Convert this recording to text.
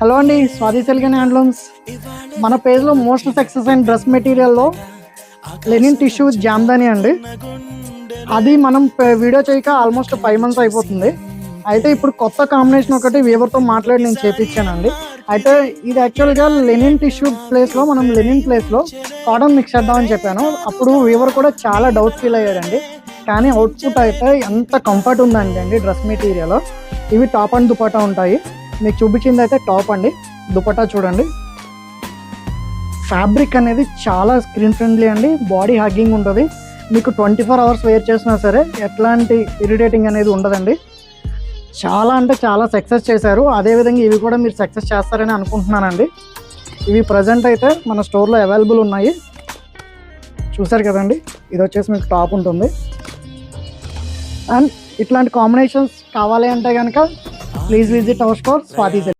Hello అండి, Swathi silk and handlooms. మన పేజ్లో మోస్ట్ సక్సెస్ అయిన డ్రెస్ మెటీరియల్లో లెనిన్ టిష్యూ జామ్దాని అండి. అది మనం వీడియో చేయక ఆల్మోస్ట్ 5 months అయిపోతుంది. అయితే ఇప్పుడు కొత్త కాంబినేషన్ ఒకటి వీవర్తో మాట్లాడి నేను చేపించానండి. అయితే ఇది యాక్చువల్గా లెనిన్ టిష్యూ ప్లేస్లో మనం లెనిన్ ప్లేస్లో కాటన్ మిక్స్ చేద్దామని చెప్పాను. అప్పుడు వీవర్ కూడా చాలా డౌట్ ఫీల్ అయ్యాడండి. కానీ అవుట్పుట్ అయితే ఎంత కంఫర్ట్ ఉందండి అండి డ్రెస్ మెటీరియల్. ఇవి టాప్ అండ్ దుపట్టా ఉంటాయి. మీకు చూపించింది అయితే టాప్ అండి. దుపట్టా చూడండి, ఫ్యాబ్రిక్ అనేది చాలా స్క్రీన్ ఫ్రెండ్లీ అండి. బాడీ హగ్గింగ్ ఉంటుంది. మీకు 24 hours వేర్ చేసినా సరే ఎట్లాంటి ఇరిటేటింగ్ అనేది ఉండదండి. చాలా అంటే చాలా సక్సెస్ చేశారు. అదేవిధంగా ఇవి కూడా మీరు సక్సెస్ చేస్తారని అనుకుంటున్నానండి. ఇవి ప్రజెంట్ అయితే మన స్టోర్లో అవైలబుల్ ఉన్నాయి. చూసారు కదండి, ఇది వచ్చేసి మీకు టాప్ ఉంటుంది. అండ్ ఇట్లాంటి కాంబినేషన్స్ కావాలి అంటే కనుక please visit our store Swathi silk.